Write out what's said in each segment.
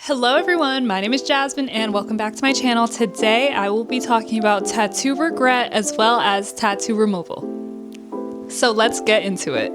Hello everyone, my name is Jasmine and welcome back to my channel. Today I will be talking about tattoo regret as well as tattoo removal. So let's get into it.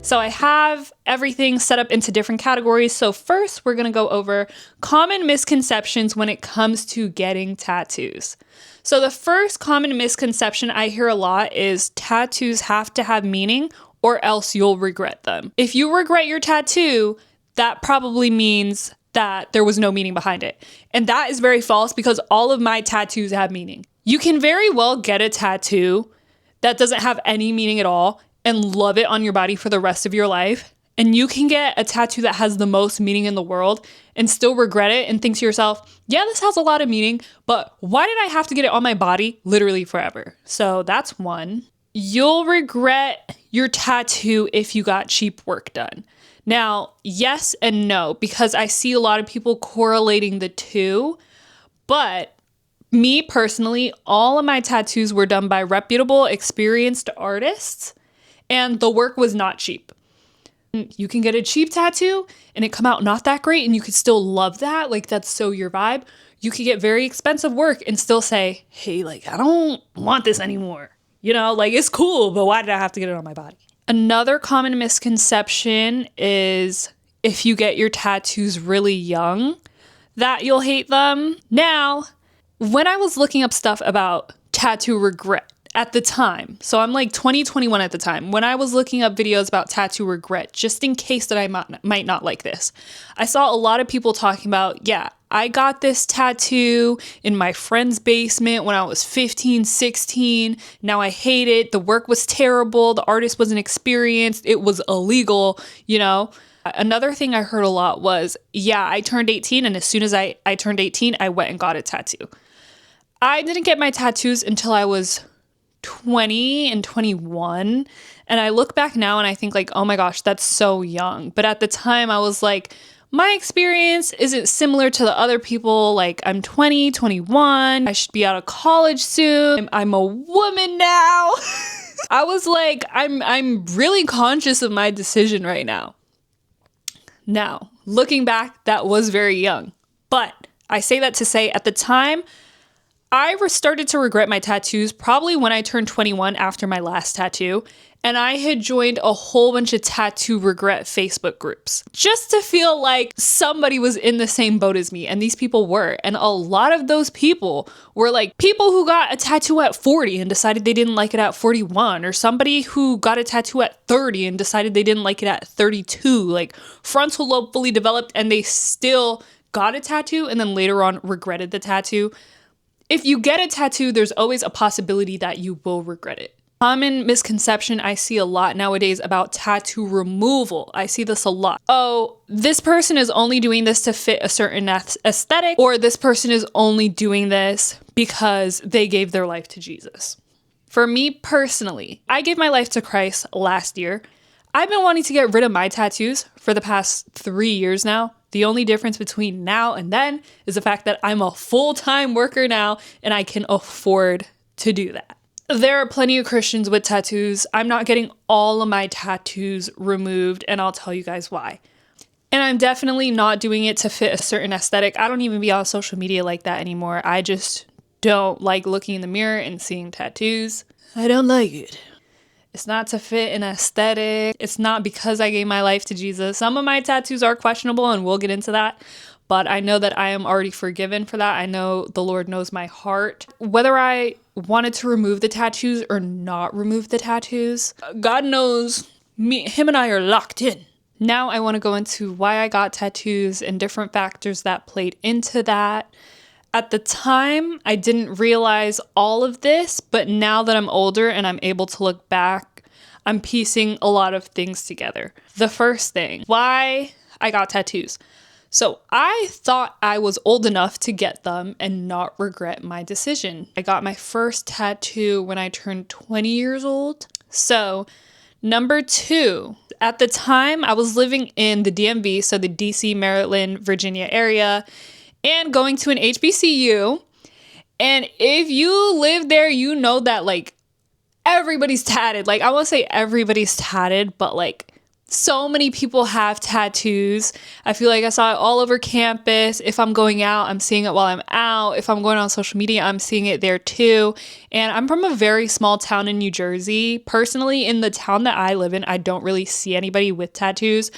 So I have everything set up into different categories. So first we're gonna go over common misconceptions when it comes to getting tattoos. So the first common misconception I hear a lot is tattoos have to have meaning or else you'll regret them. If you regret your tattoo, that probably means that there was no meaning behind it. And that is very false because all of my tattoos have meaning. You can very well get a tattoo that doesn't have any meaning at all and love it on your body for the rest of your life. And you can get a tattoo that has the most meaning in the world and still regret it and think to yourself, yeah, this has a lot of meaning, but why did I have to get it on my body literally forever? So that's one. You'll regret your tattoo if you got cheap work done. Now, yes and no, because I see a lot of people correlating the two, but me personally, all of my tattoos were done by reputable, experienced artists, and the work was not cheap. You can get a cheap tattoo and it come out not that great and you could still love that. Like that's so your vibe. You could get very expensive work and still say, hey, like I don't want this anymore. You know, like it's cool, but why did I have to get it on my body? Another common misconception is if you get your tattoos really young, that you'll hate them. Now, when I was looking up stuff about tattoo regret, at the time, so I'm like 2021 at the time, when I was looking up videos about tattoo regret, just in case that I might not like this, I saw a lot of people talking about, yeah, I got this tattoo in my friend's basement when I was 15, 16. Now I hate it. The work was terrible. The artist wasn't experienced. It was illegal, you know? Another thing I heard a lot was, yeah, I turned 18 and as soon as I turned 18, I went and got a tattoo. I didn't get my tattoos until I was 20 and 21. And I look back now and I think like, oh my gosh, that's so young. But at the time I was like, my experience isn't similar to the other people. Like I'm 20, 21. I should be out of college soon. I'm a woman now. I was like, I'm really conscious of my decision right now. Now, looking back, that was very young. But I say that to say at the time, I started to regret my tattoos probably when I turned 21 after my last tattoo, and I had joined a whole bunch of tattoo regret Facebook groups just to feel like somebody was in the same boat as me, and these people were. And a lot of those people were like people who got a tattoo at 40 and decided they didn't like it at 41, or somebody who got a tattoo at 30 and decided they didn't like it at 32, like frontal lobe fully developed, and they still got a tattoo and then later on regretted the tattoo. If you get a tattoo, there's always a possibility that you will regret it. Common misconception I see a lot nowadays about tattoo removal. I see this a lot. Oh, this person is only doing this to fit a certain aesthetic, or this person is only doing this because they gave their life to Jesus. For me personally, I gave my life to Christ last year. I've been wanting to get rid of my tattoos for the past 3 years now. The only difference between now and then is the fact that I'm a full-time worker now and I can afford to do that. There are plenty of Christians with tattoos. I'm not getting all of my tattoos removed, and I'll tell you guys why. And I'm definitely not doing it to fit a certain aesthetic. I don't even be on social media like that anymore. I just don't like looking in the mirror and seeing tattoos. I don't like it. It's not to fit an aesthetic. It's not because I gave my life to Jesus. Some of my tattoos are questionable and we'll get into that. But I know that I am already forgiven for that. I know the Lord knows my heart. Whether I wanted to remove the tattoos or not remove the tattoos, God knows him and I are locked in. Now I want to go into why I got tattoos and different factors that played into that. At the time, I didn't realize all of this, but now that I'm older and I'm able to look back, I'm piecing a lot of things together. The first thing, why I got tattoos. So I thought I was old enough to get them and not regret my decision. I got my first tattoo when I turned 20 years old. So number two, at the time I was living in the DMV, so the DC, Maryland, Virginia area, and going to an HBCU. And if you live there, you know that like everybody's tatted. Like, I won't say everybody's tatted, but like so many people have tattoos. I feel like I saw it all over campus. If I'm going out, I'm seeing it while I'm out. If I'm going on social media, I'm seeing it there too. And I'm from a very small town in New Jersey. Personally, in the town that I live in, I don't really see anybody with tattoos.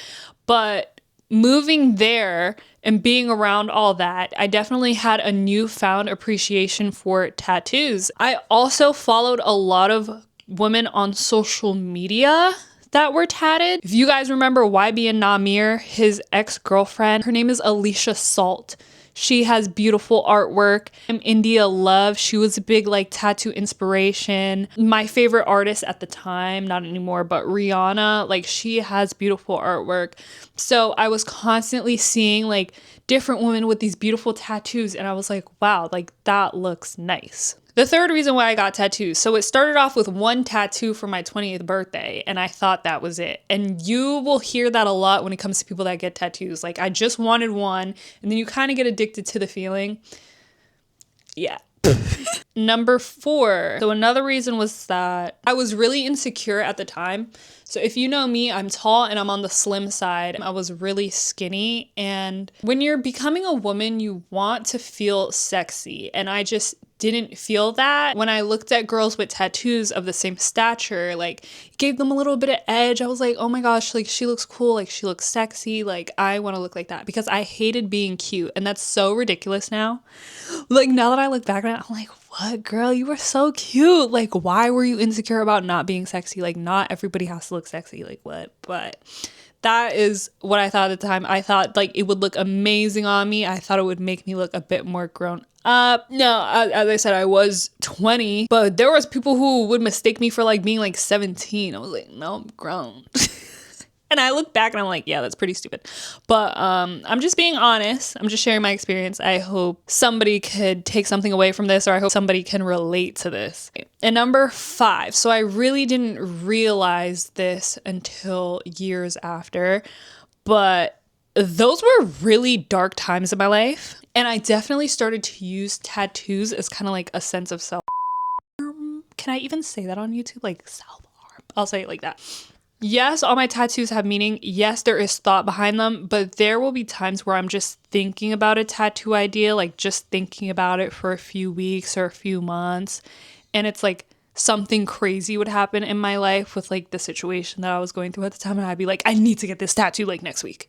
But moving there and being around all that, I definitely had a newfound appreciation for tattoos. I also followed a lot of women on social media that were tatted. If you guys remember YB and Namir, his ex-girlfriend, her name is Alicia Salt. She has beautiful artwork. India Love, she was a big like tattoo inspiration. My favorite artist at the time, not anymore, but Rihanna, like she has beautiful artwork. So I was constantly seeing like different women with these beautiful tattoos and I was like, wow, like that looks nice. The third reason why I got tattoos. So it started off with one tattoo for my 20th birthday and I thought that was it. And you will hear that a lot when it comes to people that get tattoos. Like I just wanted one and then you kind of get addicted to the feeling. Yeah. Number 4. So another reason was that I was really insecure at the time. So if you know me, I'm tall and I'm on the slim side. I was really skinny. And when you're becoming a woman, you want to feel sexy. And I just didn't feel that. When I looked at girls with tattoos of the same stature, like it gave them a little bit of edge. I was like, oh my gosh, like she looks cool, like she looks sexy, like I want to look like that because I hated being cute. And that's so ridiculous now. Like now that I look back at it, I'm like, what, girl, you were so cute. Like why were you insecure about not being sexy? Like not everybody has to look sexy, like what? But that is what I thought at the time. I thought like it would look amazing on me. I thought it would make me look a bit more grown up. No, as I said, I was 20, but there was people who would mistake me for like being like 17. I was like, no, I'm grown. And I look back and I'm like, yeah, that's pretty stupid. But I'm just being honest. I'm just sharing my experience. I hope somebody could take something away from this, or I hope somebody can relate to this. And number 5. So I really didn't realize this until years after, but those were really dark times in my life. And I definitely started to use tattoos as kind of like a sense of self-harm. Can I even say that on YouTube? Like self-harm. I'll say it like that. Yes, all my tattoos have meaning. Yes, there is thought behind them, but there will be times where I'm just thinking about a tattoo idea, like just thinking about it for a few weeks or a few months. And it's like something crazy would happen in my life with like the situation that I was going through at the time. And I'd be like, I need to get this tattoo like next week.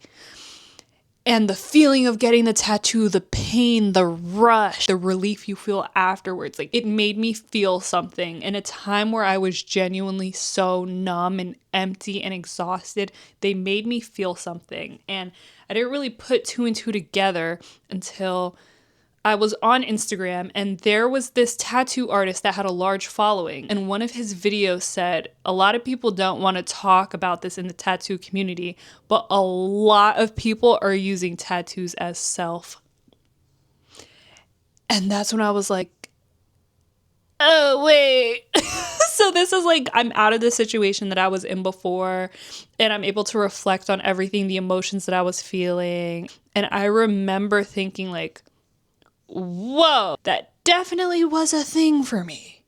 And the feeling of getting the tattoo, the pain, the rush, the relief you feel afterwards, like it made me feel something. In a time where I was genuinely so numb and empty and exhausted, they made me feel something. And I didn't really put 2 and 2 together until I was on Instagram and there was this tattoo artist that had a large following. And one of his videos said, a lot of people don't want to talk about this in the tattoo community, but a lot of people are using tattoos as self. And that's when I was like, oh, wait. So this is like, I'm out of the situation that I was in before and I'm able to reflect on everything, the emotions that I was feeling. And I remember thinking like, whoa, that definitely was a thing for me.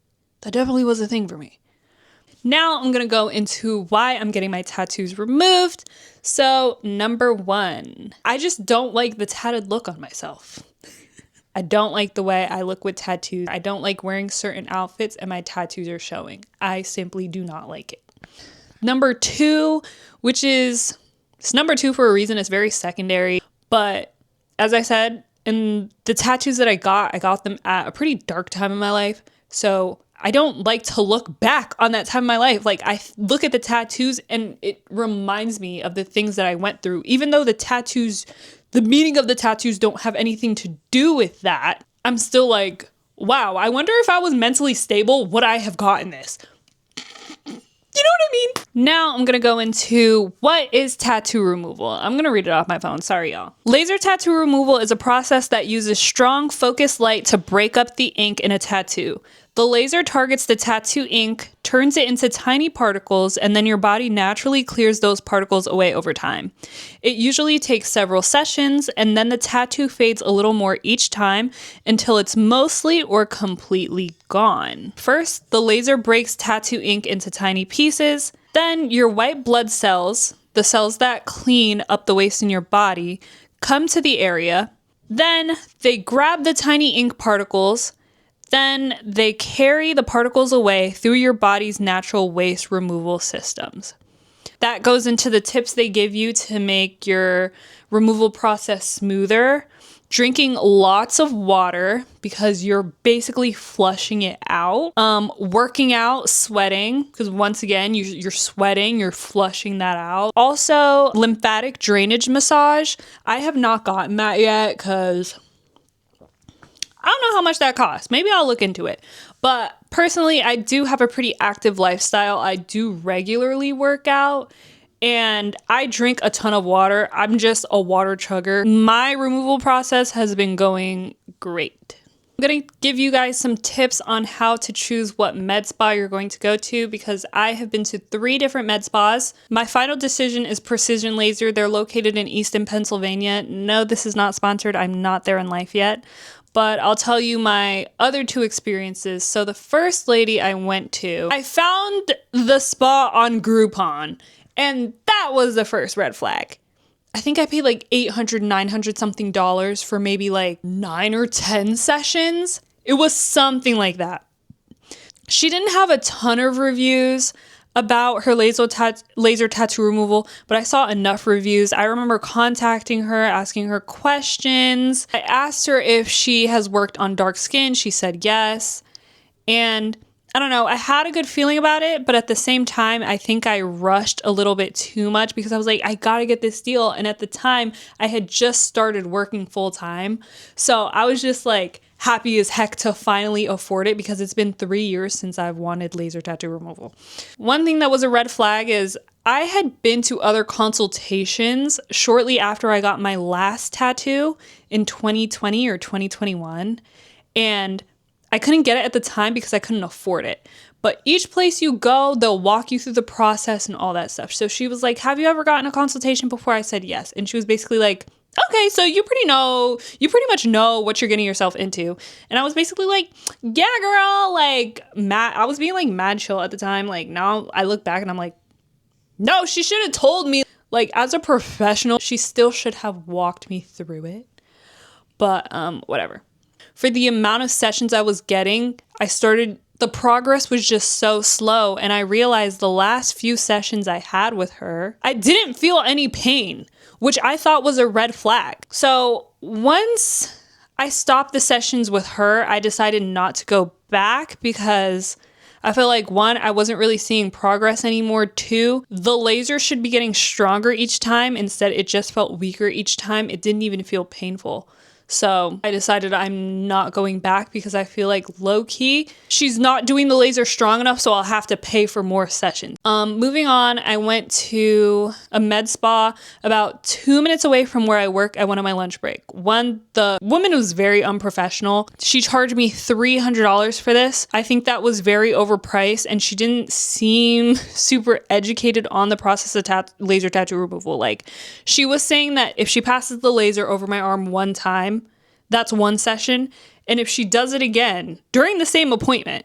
Now I'm going to go into why I'm getting my tattoos removed. So number 1, I just don't like the tatted look on myself. I don't like the way I look with tattoos. I don't like wearing certain outfits and my tattoos are showing. I simply do not like it. Number 2, which is, it's number 2 for a reason. It's very secondary. But as I said, and the tattoos that I got them at a pretty dark time in my life. So I don't like to look back on that time in my life. Like I look at the tattoos and it reminds me of the things that I went through. Even though the meaning of the tattoos don't have anything to do with that, I'm still like, wow, I wonder if I was mentally stable, would I have gotten this? You know what I mean? Now I'm going to go into what is tattoo removal. I'm going to read it off my phone. Sorry, y'all. Laser tattoo removal is a process that uses strong focused light to break up the ink in a tattoo. The laser targets the tattoo ink turns it into tiny particles, and then your body naturally clears those particles away over time. It usually takes several sessions, and then the tattoo fades a little more each time until it's mostly or completely gone. First, the laser breaks tattoo ink into tiny pieces. Then your white blood cells, the cells that clean up the waste in your body, come to the area. Then they grab the tiny ink particles. Then they carry the particles away through your body's natural waste removal systems. That goes into the tips they give you to make your removal process smoother. Drinking lots of water because you're basically flushing it out. Working out, sweating, because once again, you're sweating, you're flushing that out. Also, lymphatic drainage massage. I have not gotten that yet because I don't know how much that costs. Maybe I'll look into it. But personally, I do have a pretty active lifestyle. I do regularly work out. And I drink a ton of water. I'm just a water chugger. My removal process has been going great. I'm going to give you guys some tips on how to choose what med spa you're going to go to because I have been to 3 different med spas. My final decision is Precision Laser. They're located in Easton, Pennsylvania. No, this is not sponsored. I'm not there in life yet. But I'll tell you my other 2 experiences. So the first lady I went to, I found the spa on Groupon. And that was the first red flag. I think I paid like $800, $900 something for maybe like 9 or 10 sessions. It was something like that. She didn't have a ton of reviews about her laser tattoo removal, but I saw enough reviews. I remember contacting her, asking her questions. I asked her if she has worked on dark skin. She said yes. And I don't know, I had a good feeling about it, but at the same time, I think I rushed a little bit too much because I was like, I gotta get this deal. And at the time, I had just started working full time. So I was just like happy as heck to finally afford it because it's been 3 years since I've wanted laser tattoo removal. One thing that was a red flag is I had been to other consultations shortly after I got my last tattoo in 2020 or 2021. And I couldn't get it at the time because I couldn't afford it. But each place you go, they'll walk you through the process and all that stuff. So she was like, have you ever gotten a consultation before? I said yes. And she was basically like, okay, so you pretty much know what you're getting yourself into. And I was basically like, yeah, girl, like I was being like mad chill at the time. Like now I look back and I'm like, no, she should have told me. Like as a professional, she still should have walked me through it. But whatever. For the amount of sessions I was getting, the progress was just so slow. And I realized the last few sessions I had with her, I didn't feel any pain, which I thought was a red flag. So once I stopped the sessions with her, I decided not to go back because I feel like 1, I wasn't really seeing progress anymore. 2, the laser should be getting stronger each time. Instead, it just felt weaker each time. It didn't even feel painful. So I decided I'm not going back because I feel like low-key, she's not doing the laser strong enough, so I'll have to pay for more sessions. Moving on, I went to a med spa about 2 minutes away from where I work. I went on my lunch break. The woman was very unprofessional. She charged me $300 for this. I think that was very overpriced, and she didn't seem super educated on the process of laser tattoo removal. Like, she was saying that if she passes the laser over my arm one time, that's 1 session. And if she does it again during the same appointment,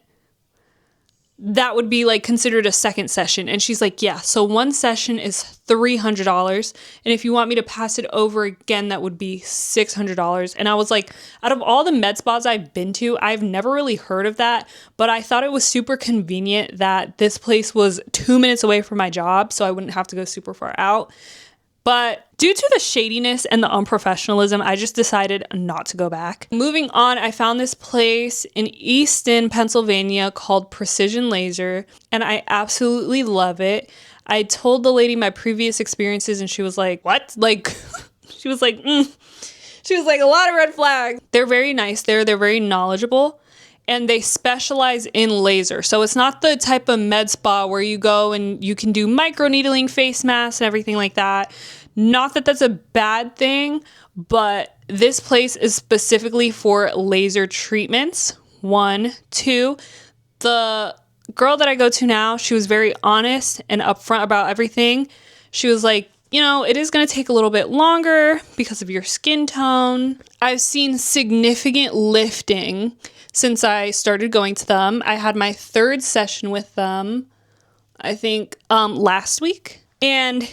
that would be like considered a second session. And she's like, yeah, so 1 session is $300. And if you want me to pass it over again, that would be $600. And I was like, out of all the med spas I've been to, I've never really heard of that. But I thought it was super convenient that this place was 2 minutes away from my job, so I wouldn't have to go super far out. But due to the shadiness and the unprofessionalism, I just decided not to go back. Moving on, I found this place in Easton, Pennsylvania called Precision Laser, and I absolutely love it. I told the lady my previous experiences and she was like, what? Like, she was like, She was like, a lot of red flags. They're very nice there. They're very knowledgeable. And they specialize in laser. So it's not the type of med spa where you go and you can do microneedling, face masks, and everything like that. Not that that's a bad thing, but this place is specifically for laser treatments. 1, 2, the girl that I go to now, she was very honest and upfront about everything. She was like, you know, it is going to take a little bit longer because of your skin tone. I've seen significant lifting since I started going to them. I had my 3rd session with them, I think, last week. And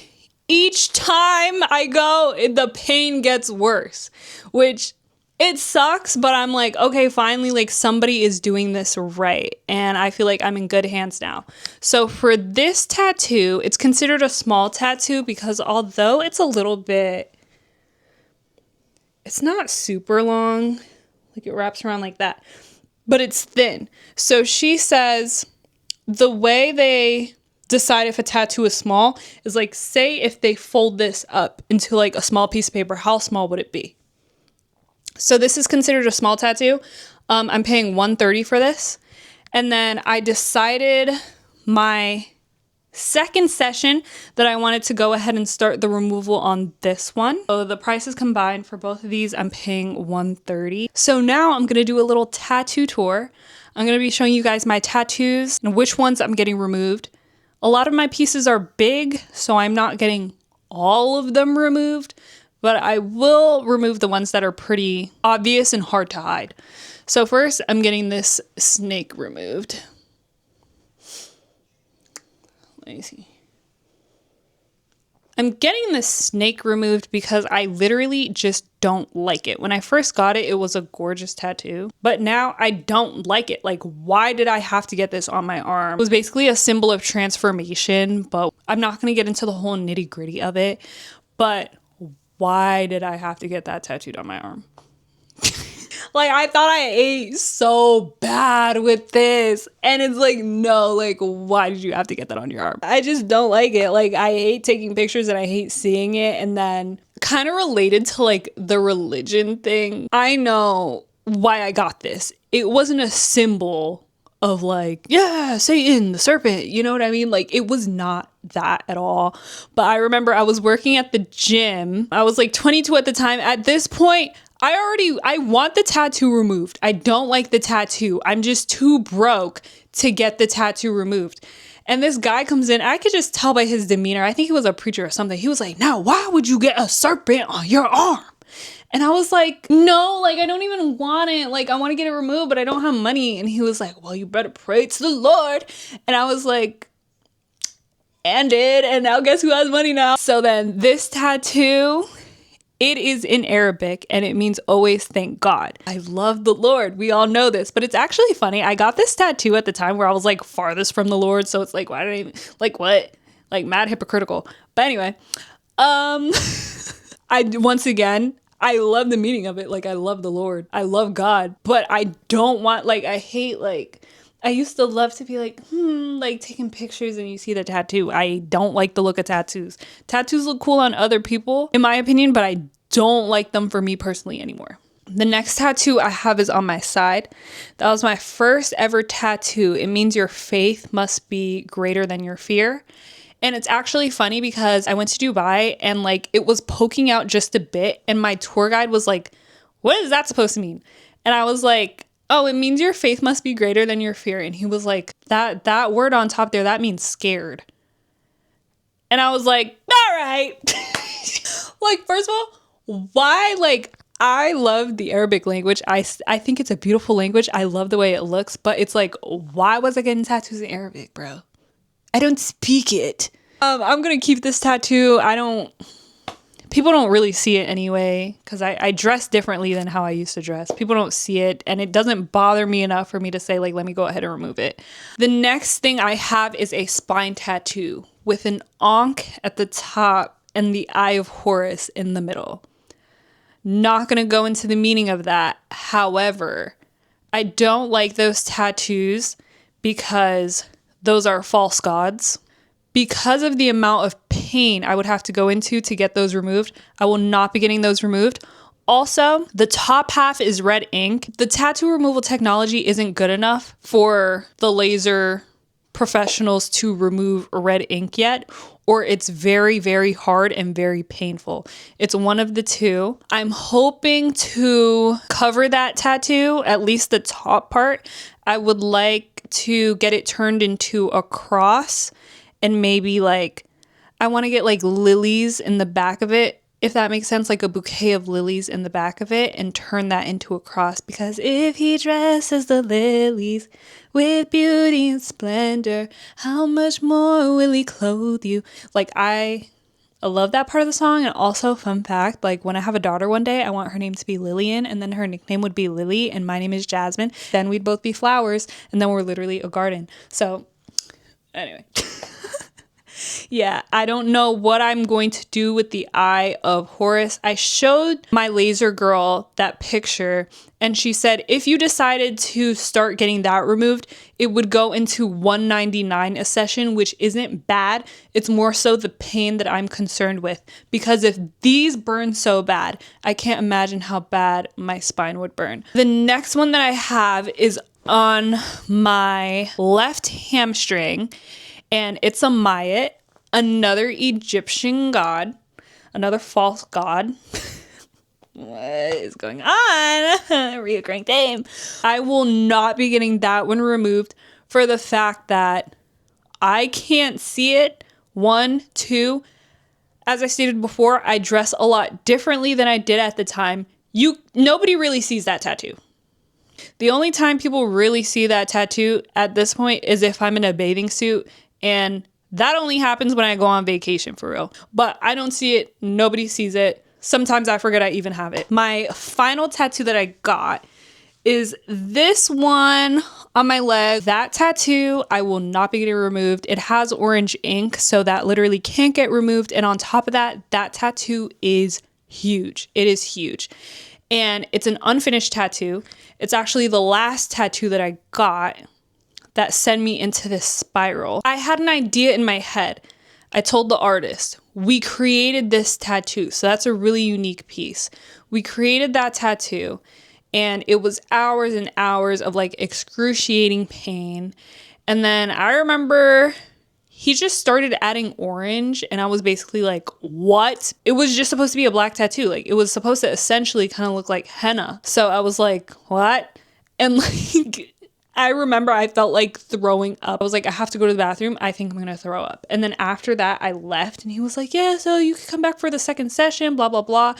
each time I go, the pain gets worse, which it sucks, but I'm like, okay, finally, like somebody is doing this right. And I feel like I'm in good hands now. So for this tattoo, it's considered a small tattoo because although it's a little bit, it's not super long, like it wraps around like that, but it's thin. So she says the way they decide if a tattoo is small is like, say if they fold this up into like a small piece of paper, how small would it be? So this is considered a small tattoo. I'm paying $130 for this. And then I decided my 2nd session that I wanted to go ahead and start the removal on this one. So the prices combined for both of these, I'm paying $130. So now I'm going to do a little tattoo tour. I'm going to be showing you guys my tattoos and which ones I'm getting removed. A lot of my pieces are big, so I'm not getting all of them removed, but I will remove the ones that are pretty obvious and hard to hide. So first, I'm getting this snake removed. Let me see. I'm getting this snake removed because I literally just don't like it. When I first got it, it was a gorgeous tattoo, but now I don't like it. Like, why did I have to get this on my arm? It was basically a symbol of transformation, but I'm not going to get into the whole nitty gritty of it. But why did I have to get that tattooed on my arm? Like, I thought I ate so bad with this. And it's like, no, like, why did you have to get that on your arm? I just don't like it. Like, I hate taking pictures and I hate seeing it. And then kind of related to like the religion thing, I know why I got this. It wasn't a symbol of like, yeah, Satan, the serpent, you know what I mean? Like, it was not that at all. But I remember I was working at the gym. I was like 22 at the time. At this point, I want the tattoo removed. I don't like the tattoo. I'm just too broke to get the tattoo removed. And this guy comes in. I could just tell by his demeanor. I think he was a preacher or something. He was like, now, why would you get a serpent on your arm? And I was like, no, like, I don't even want it. Like, I want to get it removed, but I don't have money. And he was like, well, you better pray to the Lord. And I was like, and now guess who has money now? So then this tattoo, it is in Arabic and it means always thank God. I love the Lord. We all know this, but it's actually funny. I got this tattoo at the time where I was like farthest from the Lord. So it's like, why did I even, like, what? Like, mad hypocritical. But anyway, once again, I love the meaning of it. Like, I love the Lord. I love God, but I don't want, like, I hate, like, I used to love to be like, like taking pictures and you see the tattoo. I don't like the look of tattoos. Tattoos look cool on other people, in my opinion, but I don't like them for me personally anymore. The next tattoo I have is on my side. That was my first ever tattoo. It means your faith must be greater than your fear. And it's actually funny because I went to Dubai and like it was poking out just a bit. And my tour guide was like, what is that supposed to mean? And I was like, oh, it means your faith must be greater than your fear. And he was like, that word on top there, that means scared. And I was like, all right. Like, first of all, why? Like, I love the Arabic language. I think it's a beautiful language. I love the way it looks. But it's like, why was I getting tattoos in Arabic, bro? I don't speak it. I'm going to keep this tattoo. People don't really see it anyway because I dress differently than how I used to dress. People don't see it and it doesn't bother me enough for me to say, like, let me go ahead and remove it. The next thing I have is a spine tattoo with an ankh at the top and the Eye of Horus in the middle. Not going to go into the meaning of that. However, I don't like those tattoos because those are false gods. Because of the amount of pain I would have to go into to get those removed, I will not be getting those removed. Also, the top half is red ink. The tattoo removal technology isn't good enough for the laser professionals to remove red ink yet, or it's very, very hard and very painful. It's one of the two. I'm hoping to cover that tattoo, at least the top part. I would like to get it turned into a cross, and maybe like, I want to get like lilies in the back of it, if that makes sense, like a bouquet of lilies in the back of it, and turn that into a cross. Because if he dresses the lilies with beauty and splendor, how much more will he clothe you? Like, I love that part of the song. And also, fun fact, like when I have a daughter one day, I want her name to be Lillian, and then her nickname would be Lily, and my name is Jasmine. Then we'd both be flowers, and then we're literally a garden. So anyway. Yeah, I don't know what I'm going to do with the eye of Horus. I showed my laser girl that picture, and she said if you decided to start getting that removed, it would go into $199 a session, which isn't bad. It's more so the pain that I'm concerned with, because if these burn so bad, I can't imagine how bad my spine would burn. The next one that I have is on my left hamstring, and it's a Mayat, another Egyptian god, another false god. What is going on? Reoccurring theme. I will not be getting that one removed for the fact that I can't see it. 1, 2, as I stated before, I dress a lot differently than I did at the time. Nobody really sees that tattoo. The only time people really see that tattoo at this point is if I'm in a bathing suit, and that only happens when I go on vacation, for real. But I don't see it. Nobody sees it. Sometimes I forget I even have it. My final tattoo that I got is this one on my leg. That tattoo, I will not be getting removed. It has orange ink, so that literally can't get removed. And on top of that, that tattoo is huge. It is huge. And it's an unfinished tattoo. It's actually the last tattoo that I got that sent me into this spiral. I had an idea in my head. I told the artist, we created this tattoo. So that's a really unique piece. We created that tattoo, and it was hours and hours of like excruciating pain. And then I remember he just started adding orange, and I was basically like, what? It was just supposed to be a black tattoo. Like, it was supposed to essentially kind of look like henna. So I was like, what? And like, I remember I felt like throwing up. I was like, I have to go to the bathroom. I think I'm going to throw up. And then after that, I left, and he was like, yeah, so you can come back for the second session, blah, blah, blah.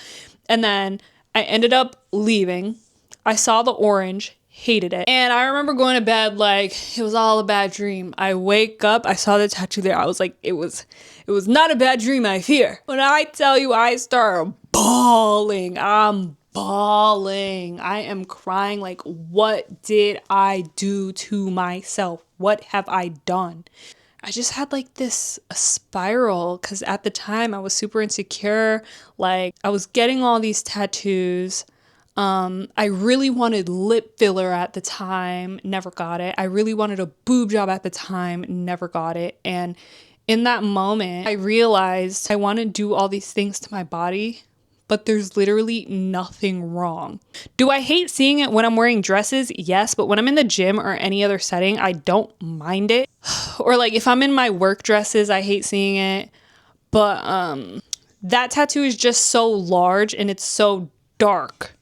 And then I ended up leaving. I saw the orange, hated it. And I remember going to bed like it was all a bad dream. I wake up, I saw the tattoo there. I was like, it was not a bad dream, I fear. When I tell you I start bawling, I'm bawling. I am crying like, what did I do to myself? What have I done? I just had like this spiral, because at the time I was super insecure. Like, I was getting all these tattoos. I really wanted lip filler at the time, never got it. I really wanted a boob job at the time, never got it. And in that moment, I realized I want to do all these things to my body, but there's literally nothing wrong. Do I hate seeing it when I'm wearing dresses? Yes, but when I'm in the gym or any other setting, I don't mind it. Or like if I'm in my work dresses, I hate seeing it. But that tattoo is just so large and it's so dark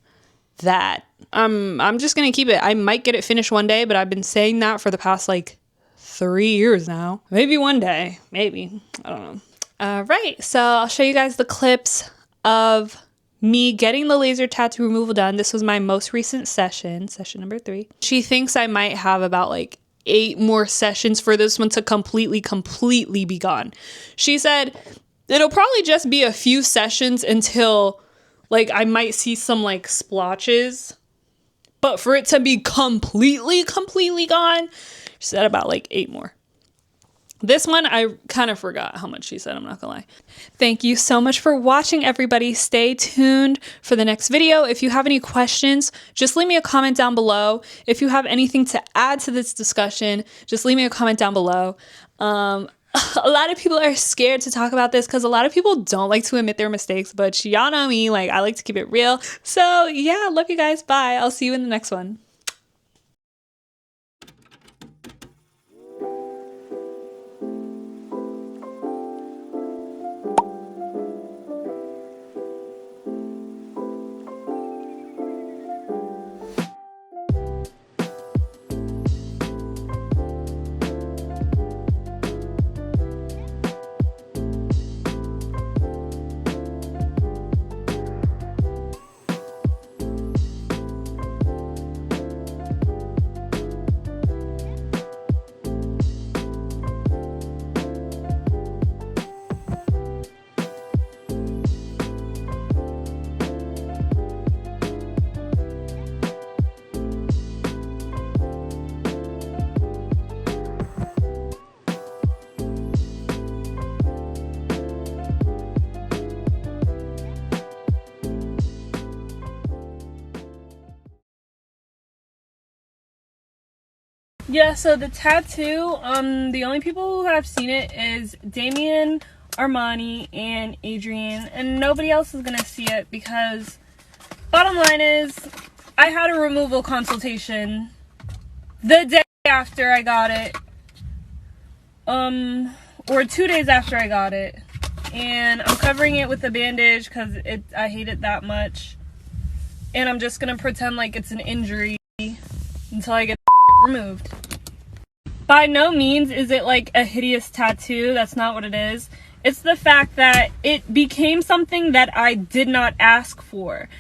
that I'm just gonna keep it. I might get it finished one day, but I've been saying that for the past like 3 years now. Maybe one day, maybe, I don't know. All right, so I'll show you guys the clips of me getting the laser tattoo removal done. This was my most recent session number 3. She thinks I might have about like 8 more sessions for this one to completely be gone. She said it'll probably just be a few sessions until like I might see some like splotches, but for it to be completely gone, she said about like 8 more. This one, I kind of forgot how much she said, I'm not gonna lie. Thank you so much for watching, everybody. Stay tuned for the next video. If you have any questions, just leave me a comment down below. If you have anything to add to this discussion, just leave me a comment down below. A lot of people are scared to talk about this because a lot of people don't like to admit their mistakes, but y'all know me, like I like to keep it real. So yeah, love you guys. Bye. I'll see you in the next one. Yeah, so the tattoo, the only people who have seen it is Damien, Armani, and Adrian, and nobody else is gonna see it because bottom line is I had a removal consultation the day after I got it, or 2 days after I got it, and I'm covering it with a bandage because I hate it that much, and I'm just gonna pretend like it's an injury until I get removed. By no means is it like a hideous tattoo. That's not what it is. It's the fact that it became something that I did not ask for.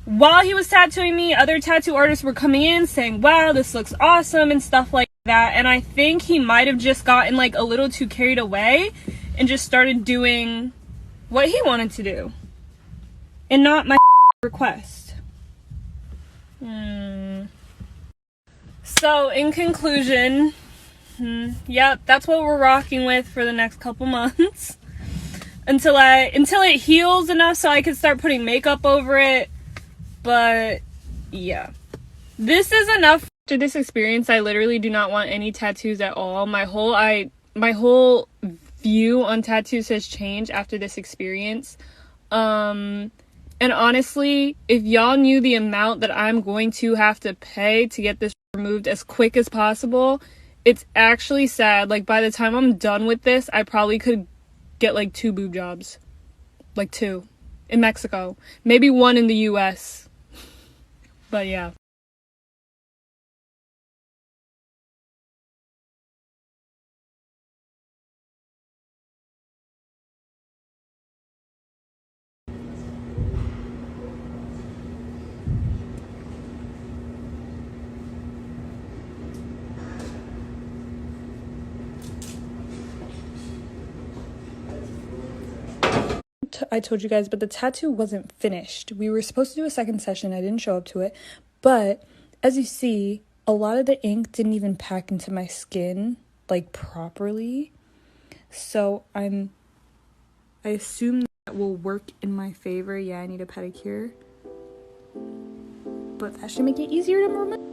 While he was tattooing me, other tattoo artists were coming in saying, wow, this looks awesome and stuff like that. And I think he might have just gotten like a little too carried away and just started doing what he wanted to do and not my request. So in conclusion, yep, that's what we're rocking with for the next couple months until it heals enough so I can start putting makeup over it. But yeah, this is enough. After this experience, I literally do not want any tattoos at all. My whole view on tattoos has changed after this experience. And honestly, if y'all knew the amount that I'm going to have to pay to get this removed as quick as possible, it's actually sad. Like, by the time I'm done with this, I probably could get like 2 boob jobs. Like 2 in Mexico, maybe 1 in the US. But yeah. I told you guys, but the tattoo wasn't finished. We were supposed to do a second session. I didn't show up to it. But as you see, a lot of the ink didn't even pack into my skin like properly. So I assume that will work in my favor. Yeah, I need a pedicure. But that should make it easier to remove.